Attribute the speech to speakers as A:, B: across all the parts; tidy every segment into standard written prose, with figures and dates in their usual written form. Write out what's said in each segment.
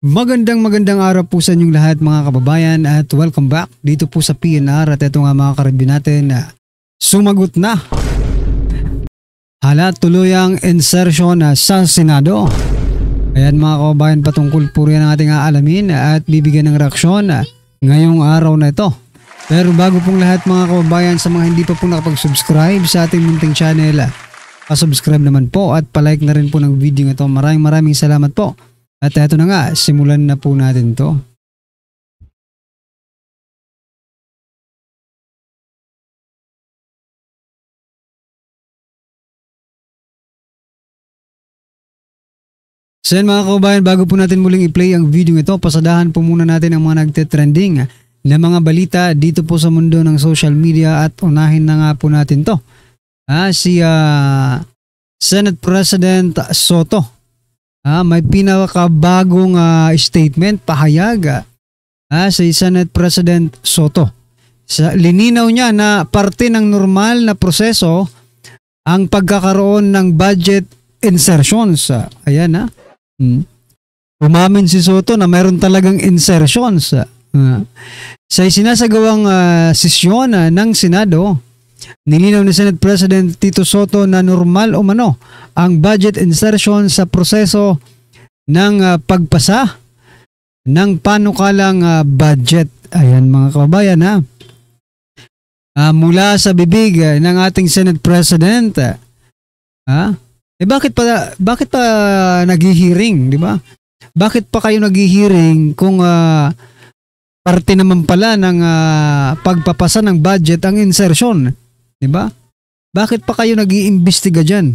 A: Magandang araw po sa inyong lahat mga kababayan at welcome back dito po sa PNR at ito nga mga karibin natin na sumagot na. Hala tuluyang insertion sa Senado. Ayan mga kababayan, patungkol po rin ang ating aalamin at bibigyan ng reaksyon ngayong araw na ito. Pero bago pong lahat mga kababayan, sa mga hindi pa po nakapag-subscribe sa ating munting channel, pa-subscribe naman po at palike na rin po ng video ito. Maraming salamat po. At eto na nga, simulan na po natin to. So yan mga kababayan, bago po natin muling i-play ang video ito, pasadahan po muna natin ang mga nagte-trending na mga balita dito po sa mundo ng social media at unahin na nga po natin to. Si Senate President Soto. May pinakabagong statement, pahayag si Senate President Soto. Lininaw niya na parte ng normal na proseso ang pagkakaroon ng budget insertions. Ayan Umamin si Soto na mayroon talagang insertions. Sa isinasagawang sesyon ng Senado, nilinaw ni Senate President Tito Soto na normal o mano ang budget insertion sa proseso ng pagpasa ng panukalang budget. Ayan mga kababayan mula sa bibig ng ating Senate President. Bakit pa naghihiring, di ba? Bakit pa kayo naghihiring kung parte naman pala ng pagpapasa ng budget ang insertion? Diba? Bakit pa kayo nag-iimbestiga dyan?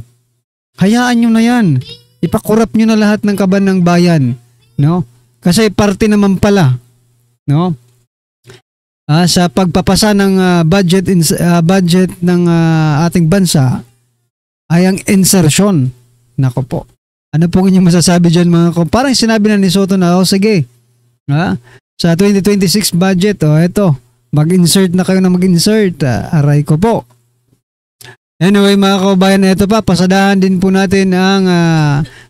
A: Hayaan nyo na yan. Ipakurap nyo na lahat ng kaban ng bayan. No? Kasi parte naman pala. No? Sa pagpapasa ng budget ng ating bansa ay ang insertion. Nako po. Ano po inyong masasabi dyan mga ko? Parang sinabi na ni Soto na, sige. Sa 2026 budget, eto. Mag-insert na kayo na mag-insert. Aray ko po. Anyway mga kababayan, ito pa, pasadahan din po natin ang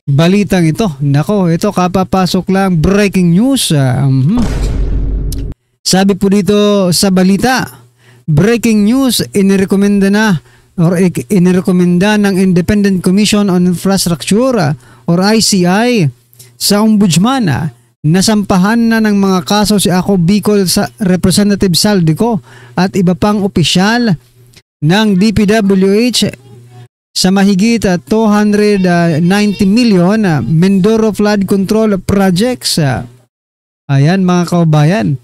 A: balitang ito. Nako, ito kapapasok lang, breaking news. Sabi po dito sa balita, breaking news, inirekomenda ng Independent Commission on Infrastructure or ICI sa Ombudsman nasampahan na ng mga kaso si Ako Bicol sa Representative Saldico at iba pang opisyal ng DPWH sa mahigit 290 million Mindoro Flood Control Projects. Ayan mga kababayan.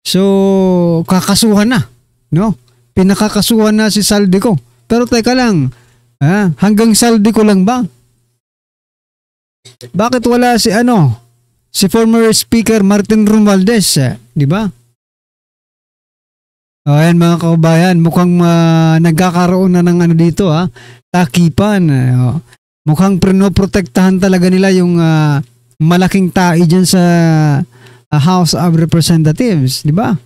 A: So, kakasuhan na. No? Pinakakasuhan na si Saldico. Pero teka lang, hanggang Saldico lang ba? Bakit wala si former Speaker Martin Romualdez, di ba? Ayan mga kababayan, mukhang nagkakaroon na ng dito takipan. Mukhang prinoprotektahan talaga nila yung malaking tai dyan sa House of Representatives, di ba?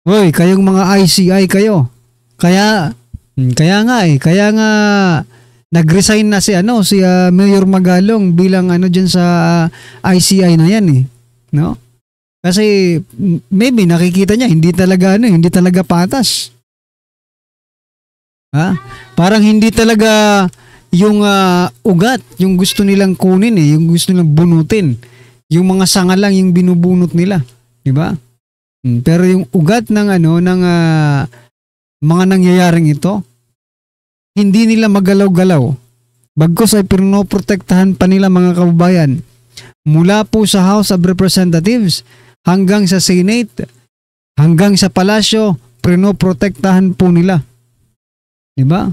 A: Hoy, kayong mga ICI kayo. Kaya nga nag-resign na si Mayor Magalong bilang dyan sa ICI na yan no? Kasi maybe nakikita niya hindi talaga patas. Parang hindi talaga yung ugat, yung gusto nilang kunin yung gusto nilang bunutin. Yung mga sanga lang yung binubunot nila, di ba? Pero yung ugat ng mga nangyayaring ito, hindi nila magalaw-galaw. Bagkus ay pinoprotektahan pa nila mga kababayan. Mula po sa House of Representatives hanggang sa Senate, hanggang sa Palasyo, pinoprotektahan po nila. Diba?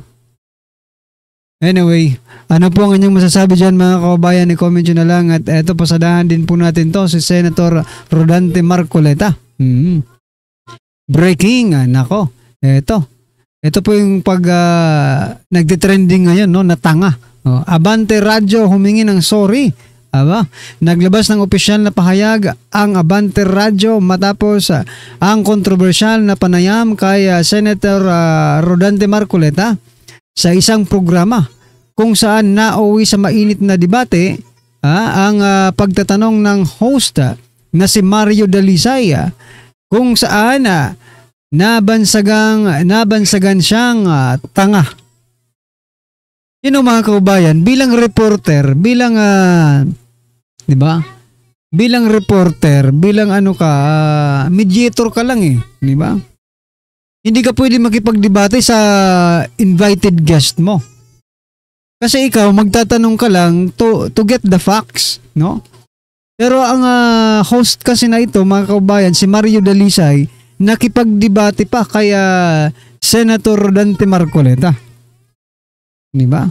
A: Anyway, ano po ang inyong masasabi dyan mga kababayan? I-comment nyo na lang. At eto, pasadahan din po natin to si Senator Rodante Marcoleta. Breaking, nako. Ito po yung pag nagtitrending ngayon, no, na tanga. Abante Radyo humingi ng sorry. Naglabas ng opisyal na pahayag ang Abante Radyo matapos ang kontrobersyal na panayam kay Senator Rodante Marcoleta sa isang programa kung saan nauwi sa mainit na debate ang pagtatanong ng host na si Mario Dalisay kung saan nabansagan siyang tanga. Mga kaubayan, bilang reporter, bilang 'di ba? Bilang reporter, bilang mediator ka lang 'di ba? Hindi ka pwede makipagdebate sa invited guest mo. Kasi ikaw magtatanong ka lang to get the facts, no? Pero ang host kasi na ito, mga kaubayan, si Mario Dalisay, nakipagdebate pa kay Senator Dante Marcoleta. Di ba?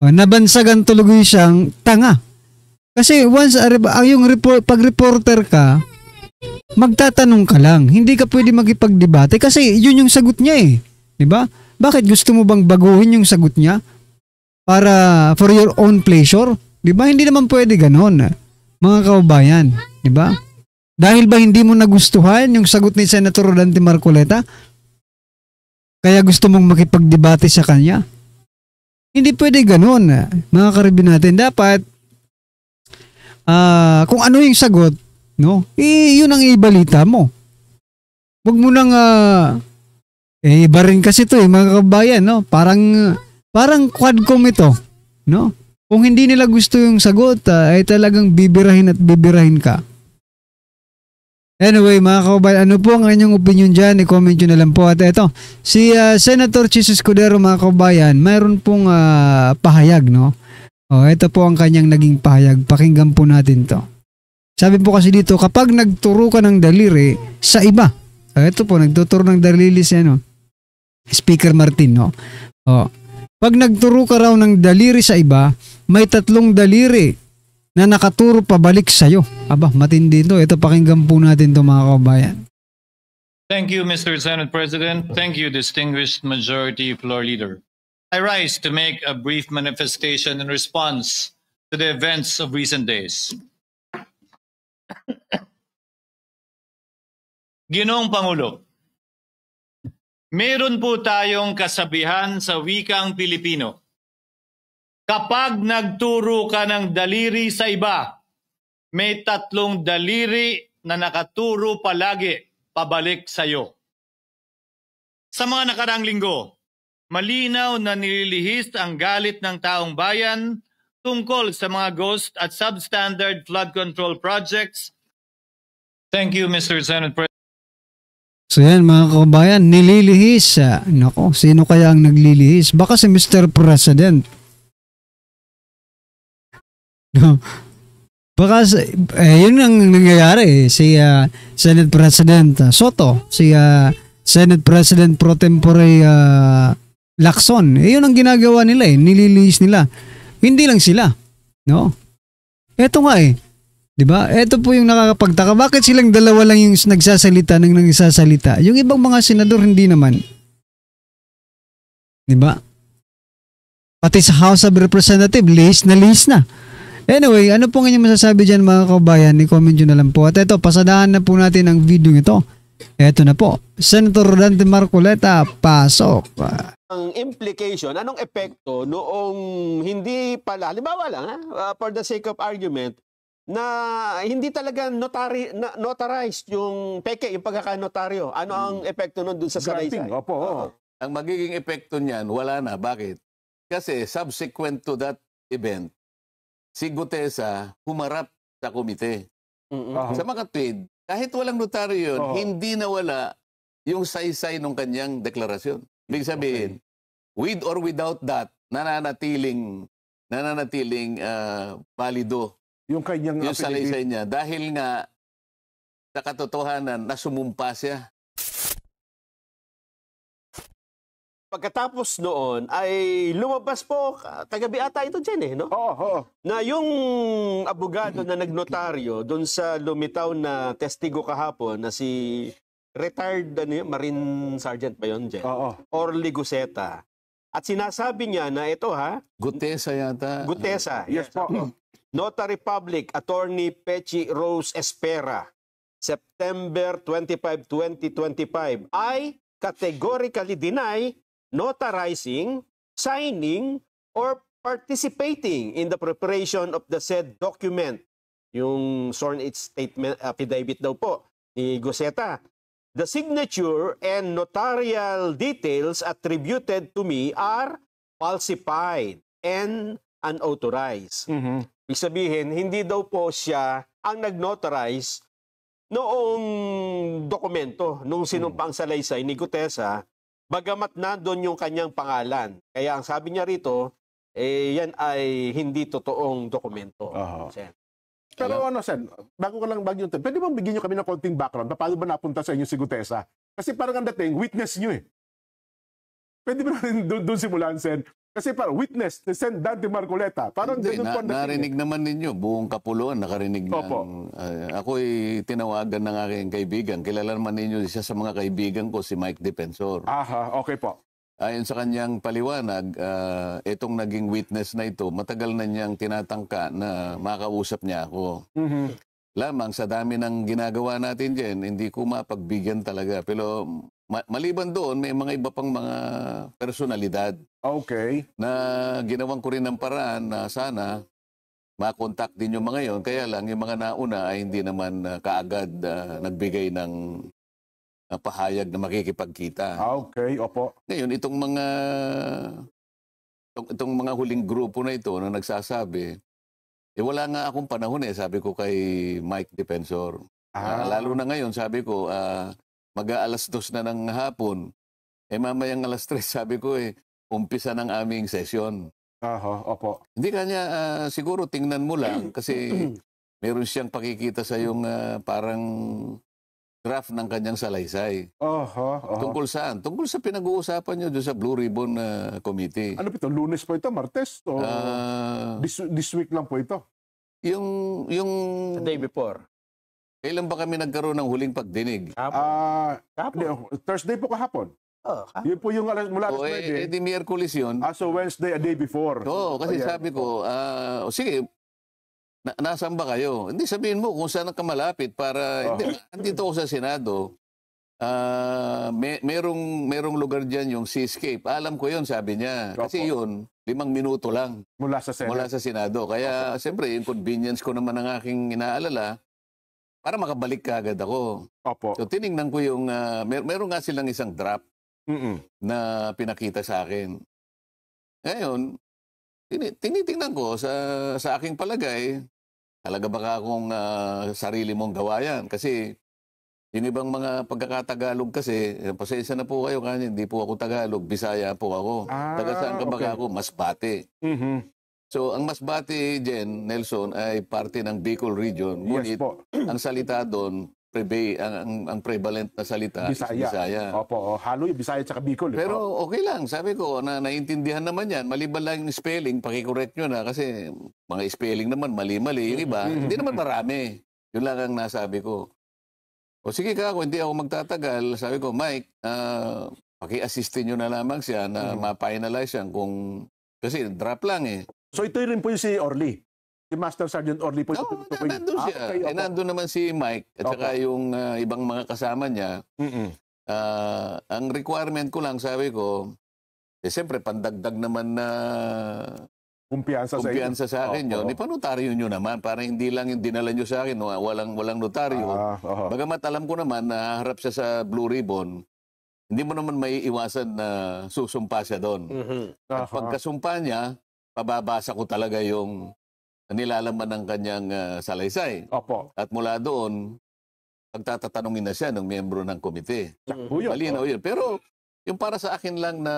A: Nabansagan tuloy siyang tanga. Kasi once pag reporter ka, magtatanong ka lang. Hindi ka pwede makipagdebate kasi yun yung sagot niya Di ba? Bakit gusto mo bang baguhin yung sagot niya? Para for your own pleasure? Di ba? Hindi naman pwede ganon, mga kaubayan. Di ba? Dahil ba hindi mo nagustuhan yung sagot ni Senator Dante Marcoleta? Kaya gusto mong makipagdebate sa kanya? Hindi pwede ganun, mga karibin natin. Dapat, kung ano yung sagot, no? Yun ang ibalita mo. Huwag mo nang, iba rin kasi ito mga kabayan, no? Parang quadcom ito, no? Kung hindi nila gusto yung sagot, ay talagang bibirahin at bibirahin ka. Anyway, mga kababayan, ano po ang inyong opinion dyan? I-comment nyo na lang po. At ito, si Senator Chis Escudero, mga kababayan, mayroon pong pahayag, no? Ito po ang kanyang naging pahayag. Pakinggan po natin to. Sabi po kasi dito, kapag nagturo ka ng daliri sa iba, ito po, nagtuturo ng daliri si Speaker Martin, no? Pag nagturo ka raw ng daliri sa iba, may 3 daliri na nakaturo pabalik sa'yo. Aba, matindi ito. Ito, pakinggan po natin ito, mga kabayan.
B: Thank you, Mr. Senate President. Thank you, distinguished Majority Floor Leader. I rise to make a brief manifestation in response to the events of recent days. Ginoong Pangulo, meron po tayong kasabihan sa wikang Pilipino. Kapag nagturo ka ng daliri sa iba, may 3 daliri na nakaturo palagi pabalik sa iyo. Sa mga nakaraang linggo, malinaw na nililihis ang galit ng taong bayan tungkol sa mga ghost at substandard flood control projects. Thank you, Mr. Senate President.
A: So yan, mga kabayan, nililihis. Nako, sino kaya ang naglilihis? Baka si Mr. President. Baka yun ang nangyayari si Senate President Soto, si Senate President Pro Tempore Lacson. Yun ang ginagawa nila nililihis nila. Hindi lang sila, no? Eto nga 'di ba? Eto po yung nakakapagtaka. Bakit silang dalawa lang yung nagsasalita ng nagsasalita? Yung ibang mga senador hindi naman. 'Di ba? Pati sa House of Representatives, lihis na. Anyway, ano pong inyong masasabi dyan, mga kabayan? I-comment nyo na lang po. At ito, pasadahan na po natin ang video ito. Ito na po. Senator Dante Marcoleta, pasok.
C: Ang implication, anong epekto noong hindi pala, halimbawa lang, for the sake of argument, na hindi talaga notarized yung peke, yung pagkakanotaryo. Ano ang epekto nun dun sa salaysay?
D: Opo. Ang magiging epekto niyan, wala na. Bakit? Kasi subsequent to that event, si Gutesa humarap sa komite. Sa mga tweet, kahit walang notaryo yun, hindi nawala yung saysay ng kanyang deklarasyon. Ibig sabihin, with or without that, nananatiling valido
E: yung kanyang
D: yung salaysay niya. Dahil nga, sa katotohanan, nasumumpa siya.
C: Pagkatapos noon ay lumabas po, kagabi ata ito dyan no? Na yung abogado na nagnotaryo doon sa lumitaw na testigo kahapon na si retired Marine Sergeant ba yun dyan? Orly Guseta. At sinasabi niya na ito
D: Gutesa yata.
C: Gutesa. Yes po. Notary Public Attorney Pechi Rose Espera, September 25, 2025 ay categorically deny notarizing, signing, or participating in the preparation of the said document, yung sworn statement affidavit daw po ni Goseta. The signature and notarial details attributed to me are falsified and unauthorized. Ibig sabihin, hindi daw po siya ang nag-notarize noong dokumento, nung sinumpang salaysay ni Gutesa, bagamat nandun yung kanyang pangalan. Kaya ang sabi niya rito, yan ay hindi totoong dokumento. Sen.
E: Pero ano, Sen, bago yun, pwede bang bigyan nyo kami ng konting background? Paano ba napunta sa inyo si Gutesa? Kasi parang ang dating, witness nyo eh. Pwede ba natin doon simulan, Sen? Kasi parang witness ni Sen Dante Marcoleta. Parang
D: Hindi,
E: ganun po ang dating.
D: narinig naman ninyo, buong Kapuluan, nakarinig
E: Opo.
D: ako'y tinawagan ng aking kaibigan. Kilala naman ninyo siya sa mga kaibigan ko, si Mike Defensor.
E: Aha, okay po.
D: Ayon sa kanyang paliwanag, itong naging witness na ito, matagal na niyang tinatangka na makausap niya ako. Lamang sa dami ng ginagawa natin dyan, hindi ko mapagbigyan talaga. Pero maliban doon, may mga iba pang mga personalidad
E: Okay.
D: na ginawang ko rin ng paraan na sana makontak din yung mga yon. Kaya lang, yung mga nauna ay hindi naman kaagad nagbigay ng pahayag na makikipagkita.
E: Okay, opo.
D: Ngayon, itong mga huling grupo na ito na nagsasabi, wala nga akong panahon sabi ko kay Mike Defensor. Lalo na ngayon, sabi ko, mag-aalas 2 na ng hapon, mamayang alas 3, sabi ko, umpisa ng aming session.
E: Opo.
D: Hindi kanya, siguro tingnan mo lang, kasi meron siyang pakikita sa yung parang draft ng kanyang salaysay. Tungkol saan? Tungkol sa pinag-uusapan nyo doon sa Blue Ribbon Committee.
E: Ano po ito? Lunes po ito? Martes? O this week lang po ito?
D: Yung
C: The day before.
D: kailan ba kami nagkaroon ng huling pagdinig?
E: Thursday po kahapon. Yun po yung mula alas 9.
D: Di Miyerkules yun.
E: So Wednesday, a day before.
D: Oo, kasi sabi ko, sige, nasaan ba kayo? Hindi, sabihin mo kung saan ka malapit para, andito ako sa Senado, merong lugar dyan yung Seascape. Alam ko yun, sabi niya. Kasi yun, 5 minuto lang.
E: Mula sa Senado.
D: Mula sa Senado. Kaya, siyempre, inconvenience ko naman ang aking inaalala para makabalik ka agad ako.
E: Opo.
D: So, tinignan ko yung, meron nga silang isang draft na pinakita sa akin. Ngayon, tinitingnan ko sa aking palagay, talaga baka akong sarili mong gawa yan. Kasi yung ibang mga pagkakatagalog kasi, pasensya na po kayo kanya, hindi po ako Tagalog, Bisaya po ako. Taga saan ka baka ako? Masbate. So, ang Masbate, Jen, Nelson, ay parte ng Bicol Region. Ngunit, ang salita doon, ang prevalent na salita is Bisaya.
E: Opo, halo yung Bisaya at Bicol.
D: Pero okay lang, sabi ko, naintindihan naman yan. Maliban lang yung spelling, pakicorrect nyo na kasi mga spelling naman, mali-mali. Yung iba, hindi naman marami. Yun lang ang nasabi ko. O sige ka ako, hindi ako magtatagal. Sabi ko, Mike, paki-assistin nyo na lamang siya na ma-finalize yan kung... Kasi drop lang
E: So ito rin po yung si Orly. Si Master Sergeant Orly po.
D: Nandun siya. Nandun naman si Mike at saka yung ibang mga kasama niya. Ang requirement ko lang, sabi ko, siyempre, pandagdag naman na
E: kumpiyansa
D: sa akin yun. Ipanotaryo nyo naman para hindi lang yung dinala nyo sa akin, walang notaryo. Bagamat alam ko naman na harap siya sa Blue Ribbon, hindi mo naman may iwasan na susumpa siya doon. At pagkasumpa niya, pababasa ko talaga yung nilalaman ng kanyang salaysay. At mula doon, pagtatatanungin na siya ng miyembro ng komite. Malinaw yun. Pero yung para sa akin lang na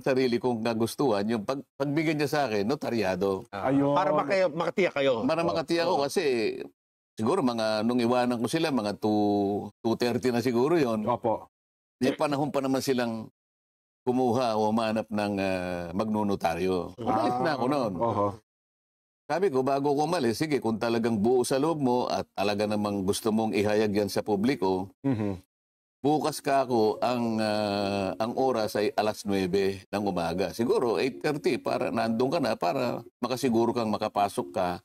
D: sarili kong nagustuhan, yung pagbigyan niya sa akin, notaryado.
C: Para makatiyak kayo.
D: Para makatiyak ko kasi siguro nung iwanan ko sila, mga 2:30 na siguro yon. May panahon pa naman silang kumuha o umanap ng magnunotaryo. Umalis na ako noon. Sabi ko, bago ko umalis, sige, kung talagang buo sa loob mo at talaga namang gusto mong ihayag yan sa publiko, bukas ka ako, ang oras ay alas 9 ng umaga. Siguro 8:30 para nandun ka na para makasiguro kang makapasok ka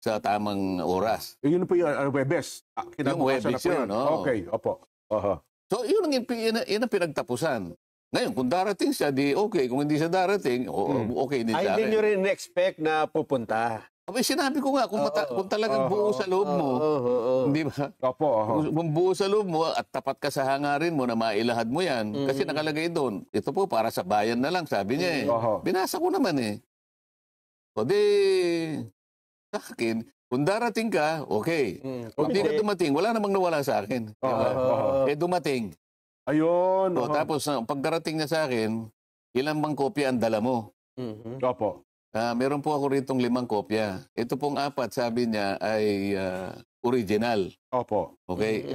D: sa tamang oras.
E: Yun po yung Webes.
D: Yung Webes yun, no?
E: Okay, opo.
D: So, yun ang pinagtapusan. Ngayon, kung darating siya, di okay. Kung hindi siya darating, okay din
C: Ay,
D: sa
C: hindi
D: akin.
C: nyo rin expect na pupunta.
D: Abay, sinabi ko nga, kung talagang buo sa loob mo, hindi ba?
E: Opo,
D: Kung buo sa loob mo at tapat ka sa hangarin mo na mailahad mo yan, kasi nakalagay doon, ito po para sa bayan na lang, sabi niya eh. Binasa ko naman eh. O di, sa akin, kung darating ka, okay. Kung hindi ka dumating, wala namang nawala sa akin. Diba? Eh dumating.
E: Ayun.
D: O, tapos, pagdarating niya sa akin, ilang bang kopya ang dala mo?
E: Opo.
D: Meron po ako ritong 5 kopya. Ito pong 4, sabi niya, ay original.
E: Opo.
D: Okay?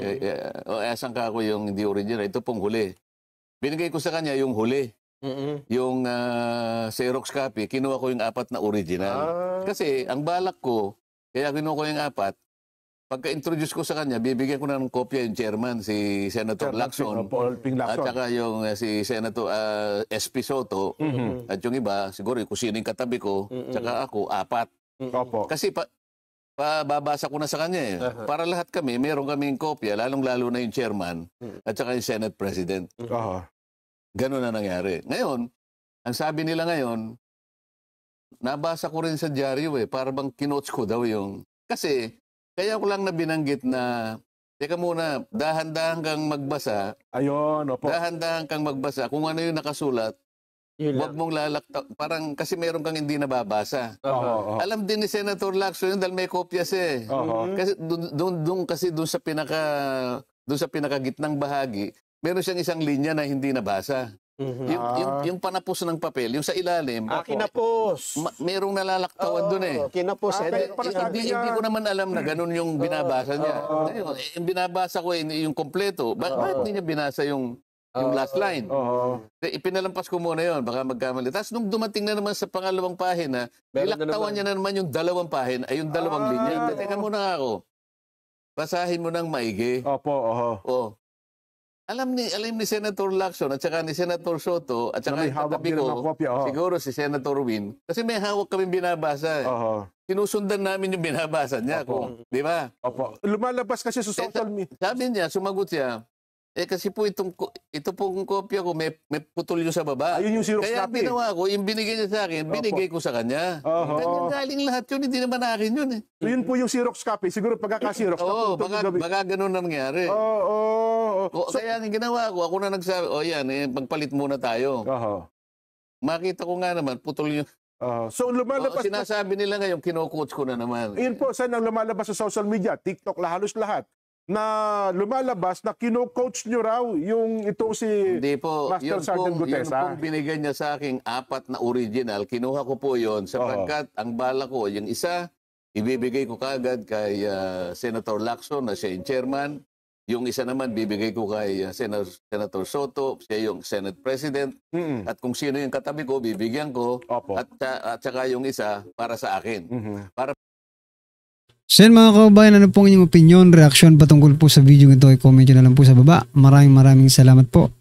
D: Asan ka ako yung hindi original? Ito pong huli. Binigay ko sa kanya yung huli. Yung Xerox copy, kinuha ko yung 4 na original. Kasi ang balak ko, kaya kinuha ko yung 4, pagka-introduce ko sa kanya, bibigyan ko na ng kopya yung chairman, si Senator Lacson. At saka yung si Senator SP Soto. At yung iba, siguro kung sino yung katabi ko, saka ako, 4.
E: Opo.
D: Kasi babasa ko na sa kanya eh. Para lahat kami, meron kaming kopya, lalong-lalo na yung chairman at saka yung Senate President. Ganun na nangyari. Ngayon, ang sabi nila ngayon, nabasa ko rin sa dyaryo eh, para bang kinotes ko daw yung... Kasi, kaya ko lang na binanggit na, teka muna, dahan-dahan kang magbasa.
E: Ayun, opo.
D: Dahan-dahan kang magbasa. Kung ano yung nakasulat, huwag mong lalakta. Parang kasi meron kang hindi nababasa. Alam din ni Senator Lacson yun dahil may kopyas eh. Kasi doon sa pinakagitnang bahagi, meron siyang isang linya na hindi nabasa. Yung panapos ng papel, yung sa ilalim.
C: Kinapos.
D: Merong nalalaktawan doon eh.
C: Kinapos.
D: Hindi ko naman alam na ganun yung binabasa niya. Yung binabasa ko yung kompleto. Bakit hindi niya binasa yung last line? Ipinalampas ko muna yun, baka magkamali. Tapos nung dumating na naman sa pangalawang pahina, nilaktawan niya na naman yung 2 pahina, ay yung 2 linya. Teka muna ako. Basahin mo ng maigi.
E: Opo.
D: Alam ni Senator Lacson at saka ni Senator Soto at saka yung katabi ko, siguro si Senator Win, kasi may hawak kami binabasa. Sinusundan namin yung binabasa niya. Di ba?
E: Opo. Lumalabas kasi sa social media.
D: Sabi niya, sumagot siya, kasi po ito pong kopya ko, may putol yung sa baba.
E: Ayun yung Xerox
D: Kaya
E: copy.
D: ginawa ko, yung binigay niya sa akin, binigay ko sa kanya. Kanya galing lahat yun, hindi naman akin yun eh.
E: So yun po yung Xerox copy. Siguro pagkaka-Xerox.
D: Baka ganun na nangyari. Kaya ang ginawa ko, ako na nagsabi, yan, magpalit muna tayo. Makita ko nga naman, putol yung...
E: So lumalabas...
D: sinasabi nila ngayon, kino-coach ko na naman.
E: Yun po, saan ang lumalabas sa social media? TikTok, halos lahat. Na lumalabas na kino-coach nyo raw yung itong si Master Sergeant Gutesa.
D: Yun pong binigay niya sa aking 4 na original, kinuha ko po yun sapagkat ang bala ko, yung isa, ibibigay ko kagad kay Senator Lacson na siya yung chairman. Yung isa naman, bibigay ko kay Senator Soto, siya yung Senate President. At kung sino yung katabi ko, bibigyan ko. At saka yung isa, para sa akin.
A: Sen, mga kababayan, ano pong inyong opinion, reaksyon patungkol po sa video ito, i-comment nyo na lang po sa baba. Maraming salamat po.